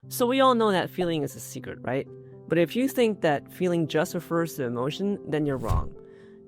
So we all know that feeling is a secret, right? But if you think that feeling just refers to emotion, then you're wrong.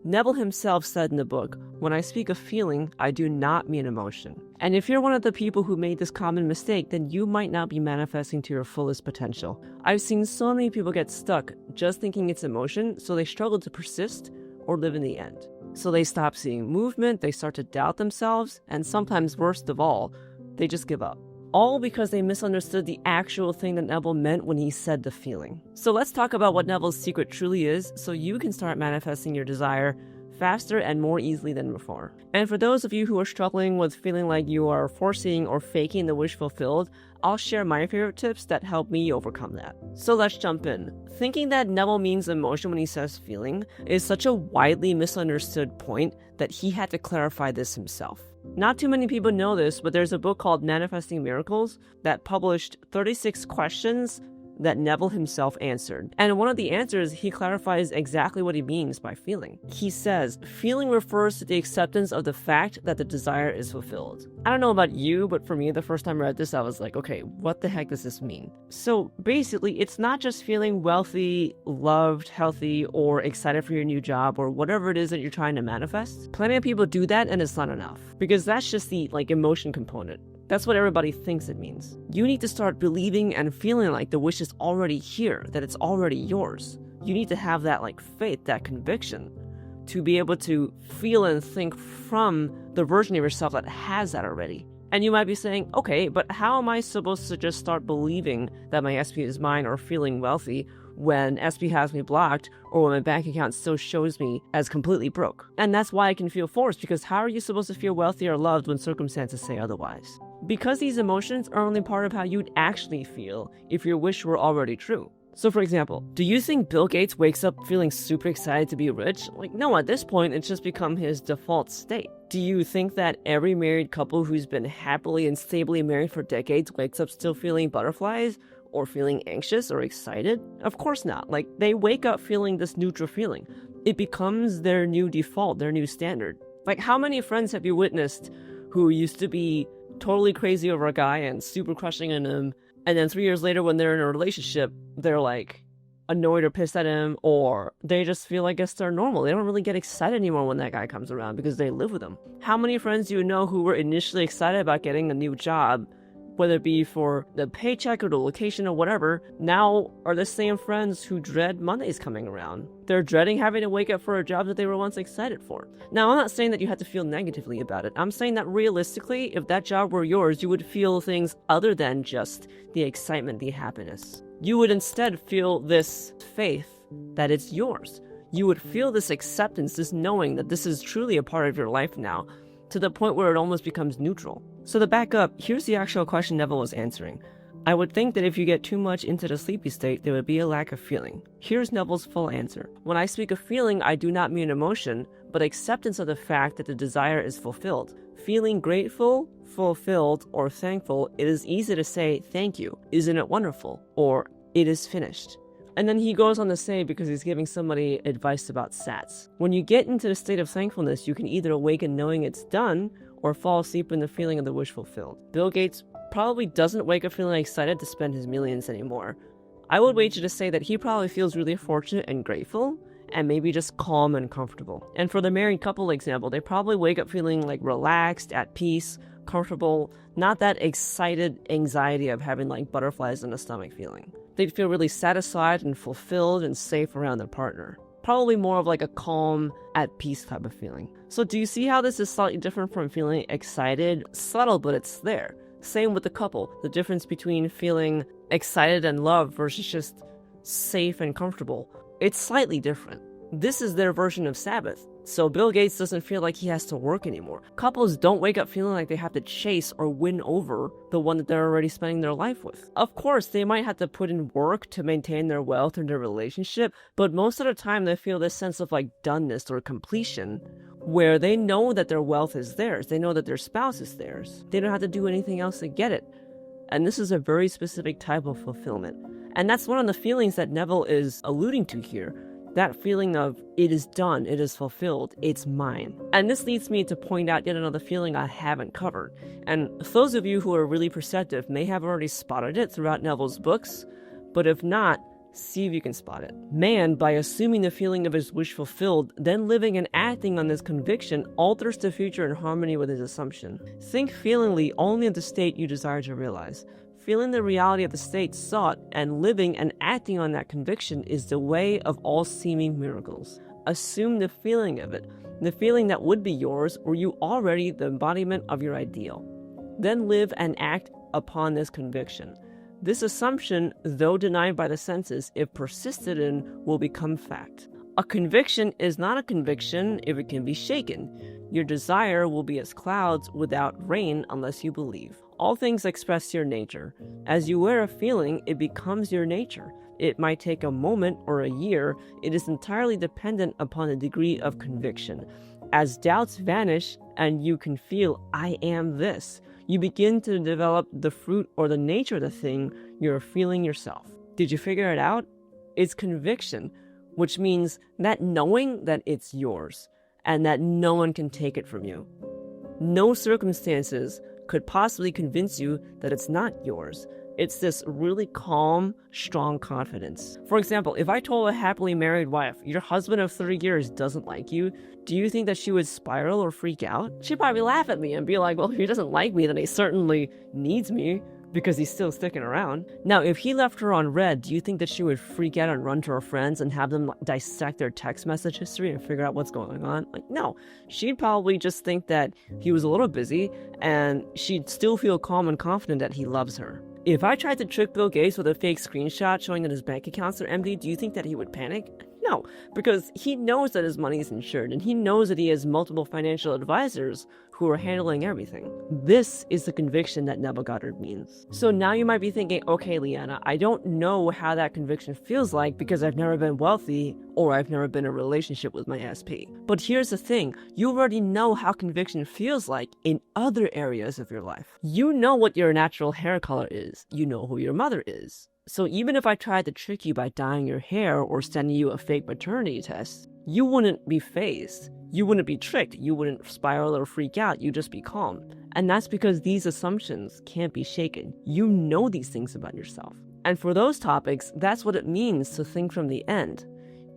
Neville himself said in the book, "When I speak of feeling, I do not mean emotion." And if you're one of the people who made this common mistake, then you might not be manifesting to your fullest potential. I've seen so many people get stuck just thinking it's emotion, so they struggle to persist or live in the end. So they stop seeing movement, they start to doubt themselves, and sometimes worst of all, they just give up. All because they misunderstood the actual thing that Neville meant when he said the feeling. So let's talk about what Neville's secret truly is so you can start manifesting your desire faster and more easily than before. And for those of you who are struggling with feeling like you are forcing or faking the wish fulfilled, I'll share my favorite tips that help me overcome that. So let's jump in. Thinking that Neville means emotion when he says feeling is such a widely misunderstood point that he had to clarify this himself. Not too many people know this, but there's a book called Manifesting Miracles that published 36 questions that Neville himself answered. And one of the answers, he clarifies exactly what he means by feeling. He says, feeling refers to the acceptance of the fact that the desire is fulfilled. I don't know about you, but for me, the first time I read this, I was like, okay, what the heck does this mean? So basically, it's not just feeling wealthy, loved, healthy, or excited for your new job, or whatever it is that you're trying to manifest. Plenty of people do that, and it's not enough. Because that's just the emotion component. That's what everybody thinks it means. You need to start believing and feeling like the wish is already here, that it's already yours. You need to have that faith, that conviction, to be able to feel and think from the version of yourself that has that already. And you might be saying, okay, but how am I supposed to just start believing that my SP is mine or feeling wealthy when SP has me blocked or when my bank account still shows me as completely broke? And that's why I can feel forced, because how are you supposed to feel wealthy or loved when circumstances say otherwise? Because these emotions are only part of how you'd actually feel if your wish were already true. So for example, do you think Bill Gates wakes up feeling super excited to be rich? No, at this point, it's just become his default state. Do you think that every married couple who's been happily and stably married for decades wakes up still feeling butterflies or feeling anxious or excited? Of course not. They wake up feeling this neutral feeling. It becomes their new default, their new standard. How many friends have you witnessed who used to be totally crazy over a guy and super crushing on him, and then 3 years later when they're in a relationship, they're annoyed or pissed at him, or they just feel like it's their normal. They don't really get excited anymore when that guy comes around because they live with him. How many friends do you know who were initially excited about getting a new job, whether it be for the paycheck or the location or whatever, now are the same friends who dread Mondays coming around? They're dreading having to wake up for a job that they were once excited for. Now, I'm not saying that you have to feel negatively about it. I'm saying that realistically, if that job were yours, you would feel things other than just the excitement, the happiness. You would instead feel this faith that it's yours. You would feel this acceptance, this knowing that this is truly a part of your life now, to the point where it almost becomes neutral. So to back up, here's the actual question Neville was answering. I would think that if you get too much into the sleepy state, there would be a lack of feeling. Here's Neville's full answer. When I speak of feeling, I do not mean emotion, but acceptance of the fact that the desire is fulfilled. Feeling grateful, fulfilled, or thankful, it is easy to say, thank you, isn't it wonderful? Or, it is finished. And then he goes on to say, because he's giving somebody advice about SATs. When you get into the state of thankfulness, you can either awaken knowing it's done, or fall asleep in the feeling of the wish fulfilled. Bill Gates probably doesn't wake up feeling excited to spend his millions anymore. I would wager to say that he probably feels really fortunate and grateful, and maybe just calm and comfortable. And for the married couple example, they probably wake up feeling relaxed, at peace, comfortable, not that excited anxiety of having butterflies in the stomach feeling. They'd feel really satisfied and fulfilled and safe around their partner. Probably more of a calm, at peace type of feeling. So do you see how this is slightly different from feeling excited? Subtle, but it's there. Same with the couple. The difference between feeling excited and loved versus just safe and comfortable. It's slightly different. This is their version of Sabbath. So Bill Gates doesn't feel like he has to work anymore. Couples don't wake up feeling like they have to chase or win over the one that they're already spending their life with. Of course, they might have to put in work to maintain their wealth and their relationship, but most of the time they feel this sense of doneness or completion, where they know that their wealth is theirs. They know that their spouse is theirs. They don't have to do anything else to get it. And this is a very specific type of fulfillment. And that's one of the feelings that Neville is alluding to here. That feeling of, it is done, it is fulfilled, it's mine. And this leads me to point out yet another feeling I haven't covered. And those of you who are really perceptive may have already spotted it throughout Neville's books, but if not, see if you can spot it. Man, by assuming the feeling of his wish fulfilled, then living and acting on this conviction, alters the future in harmony with his assumption. Think feelingly only of the state you desire to realize. Feeling the reality of the state sought and living and acting on that conviction is the way of all seeming miracles. Assume the feeling of it, the feeling that would be yours were you already the embodiment of your ideal. Then live and act upon this conviction. This assumption, though denied by the senses, if persisted in, will become fact. A conviction is not a conviction if it can be shaken. Your desire will be as clouds without rain unless you believe. All things express your nature. As you wear a feeling, it becomes your nature. It might take a moment or a year. It is entirely dependent upon the degree of conviction. As doubts vanish and you can feel, I am this, you begin to develop the fruit or the nature of the thing you're feeling yourself. Did you figure it out? It's conviction, which means that knowing that it's yours and that no one can take it from you. No circumstances could possibly convince you that it's not yours. It's this really calm, strong confidence. For example, if I told a happily married wife, your husband of 30 years doesn't like you, do you think that she would spiral or freak out? She'd probably laugh at me and be like, well, if he doesn't like me, then he certainly needs me because he's still sticking around. Now, if he left her on read, do you think that she would freak out and run to her friends and have them dissect their text message history and figure out what's going on? Like, no. She'd probably just think that he was a little busy and she'd still feel calm and confident that he loves her. If I tried to trick Bill Gates with a fake screenshot showing that his bank accounts are empty, do you think that he would panic? No, because he knows that his money is insured and he knows that he has multiple financial advisors who are handling everything. This is the conviction that Neville Goddard means. So now you might be thinking, okay, Leanna, I don't know how that conviction feels like because I've never been wealthy or I've never been in a relationship with my SP. But here's the thing, you already know how conviction feels like in other areas of your life. You know what your natural hair color is. You know who your mother is. So even if I tried to trick you by dyeing your hair or sending you a fake maternity test, you wouldn't be fazed. You wouldn't be tricked. You wouldn't spiral or freak out. You'd just be calm. And that's because these assumptions can't be shaken. You know these things about yourself. And for those topics, that's what it means to think from the end.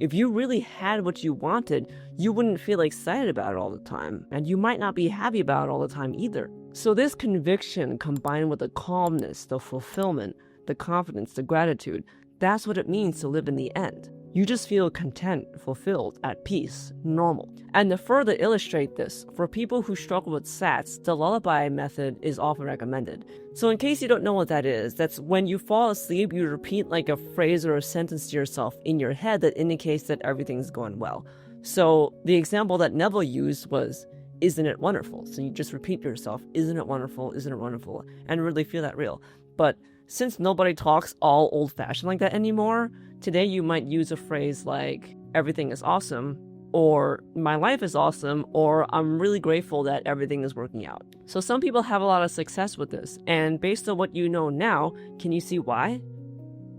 If you really had what you wanted, you wouldn't feel excited about it all the time, and you might not be happy about it all the time either. So this conviction combined with the calmness, the fulfillment, the confidence, the gratitude, that's what it means to live in the end. You just feel content, fulfilled, at peace, normal. And to further illustrate this, for people who struggle with SATs, the lullaby method is often recommended. So in case you don't know what that is, that's when you fall asleep, you repeat like a phrase or a sentence to yourself in your head that indicates that everything's going well. So the example that Neville used was, isn't it wonderful? So you just repeat to yourself, isn't it wonderful, isn't it wonderful? And really feel that real. But since nobody talks all old-fashioned like that anymore, today you might use a phrase like, everything is awesome, or my life is awesome, or I'm really grateful that everything is working out. So some people have a lot of success with this, and based on what you know now, can you see why?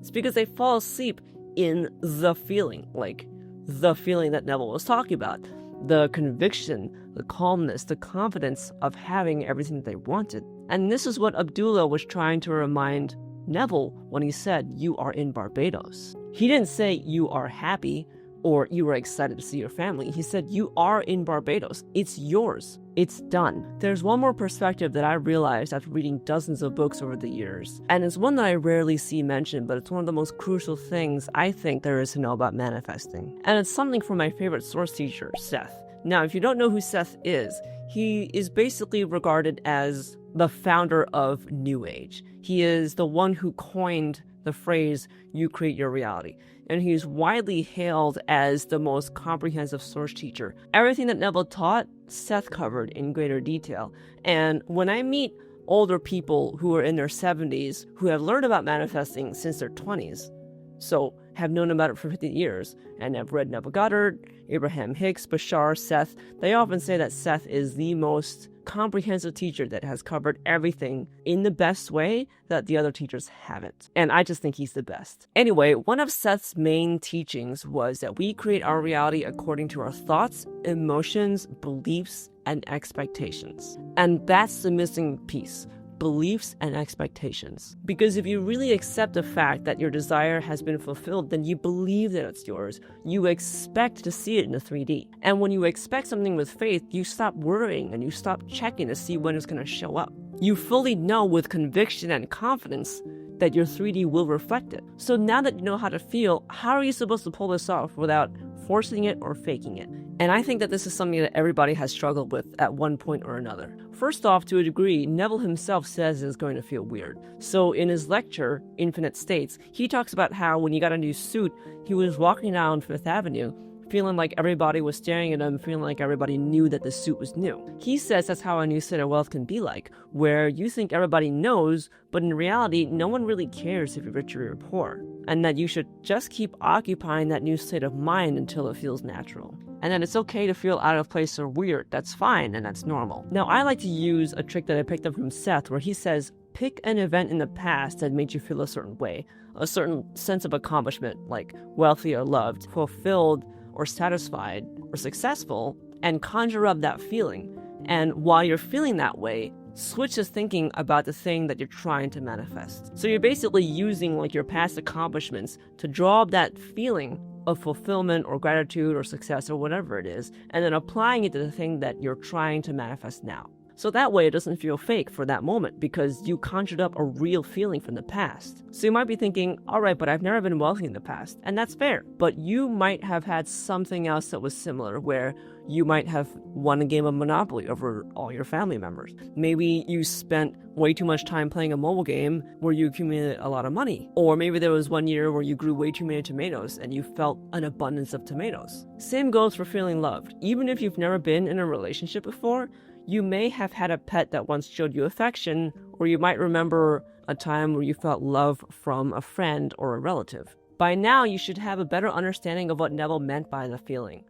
It's because they fall asleep in the feeling, like the feeling that Neville was talking about. The conviction, the calmness, the confidence of having everything that they wanted. And this is what Abdullah was trying to remind Neville when he said, you are in Barbados. He didn't say you are happy or you were excited to see your family. He said, you are in Barbados. It's yours. It's done. There's one more perspective that I realized after reading dozens of books over the years. And it's one that I rarely see mentioned, but it's one of the most crucial things I think there is to know about manifesting. And it's something from my favorite source teacher, Seth. Now, if you don't know who Seth is, he is basically regarded as the founder of New Age. He is the one who coined the phrase, you create your reality. And he is widely hailed as the most comprehensive source teacher. Everything that Neville taught, Seth covered in greater detail. And when I meet older people who are in their 70s who have learned about manifesting since their 20s, so have known about it for 50 years, and have read Neville Goddard, Abraham Hicks, Bashar, Seth, they often say that Seth is the most comprehensive teacher that has covered everything in the best way that the other teachers haven't. And I just think he's the best. Anyway, one of Seth's main teachings was that we create our reality according to our thoughts, emotions, beliefs, and expectations. And that's the missing piece. Beliefs and expectations. Because if you really accept the fact that your desire has been fulfilled, then you believe that it's yours. You expect to see it in the 3D. And when you expect something with faith, you stop worrying and you stop checking to see when it's going to show up. You fully know with conviction and confidence that your 3D will reflect it. So now that you know how to feel, how are you supposed to pull this off without forcing it or faking it? And I think that this is something that everybody has struggled with at one point or another. First off, to a degree, Neville himself says it's going to feel weird. So in his lecture, Infinite States, he talks about how when he got a new suit, he was walking down Fifth Avenue feeling like everybody was staring at him, feeling like everybody knew that the suit was new. He says that's how a new state of wealth can be like, where you think everybody knows, but in reality, no one really cares if you're rich or you're poor, and that you should just keep occupying that new state of mind until it feels natural. And that it's okay to feel out of place or weird. That's fine, and that's normal. Now, I like to use a trick that I picked up from Seth, where he says, pick an event in the past that made you feel a certain way, a certain sense of accomplishment, like wealthy or loved, fulfilled, or satisfied, or successful, and conjure up that feeling. And while you're feeling that way, switch to thinking about the thing that you're trying to manifest. So you're basically using like your past accomplishments to draw up that feeling of fulfillment or gratitude or success or whatever it is, and then applying it to the thing that you're trying to manifest now. So that way it doesn't feel fake for that moment because you conjured up a real feeling from the past. So you might be thinking, all right, but I've never been wealthy in the past. And that's fair. But you might have had something else that was similar where you might have won a game of Monopoly over all your family members. Maybe you spent way too much time playing a mobile game where you accumulated a lot of money. Or maybe there was one year where you grew way too many tomatoes and you felt an abundance of tomatoes. Same goes for feeling loved. Even if you've never been in a relationship before, you may have had a pet that once showed you affection, or you might remember a time where you felt love from a friend or a relative. By now, you should have a better understanding of what Neville meant by the feeling.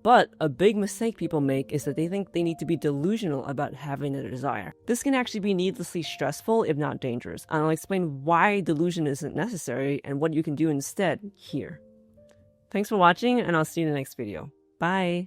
But a big mistake people make is that they think they need to be delusional about having a desire. This can actually be needlessly stressful, if not dangerous, and I'll explain why delusion isn't necessary and what you can do instead here. Thanks for watching, and I'll see you in the next video. Bye!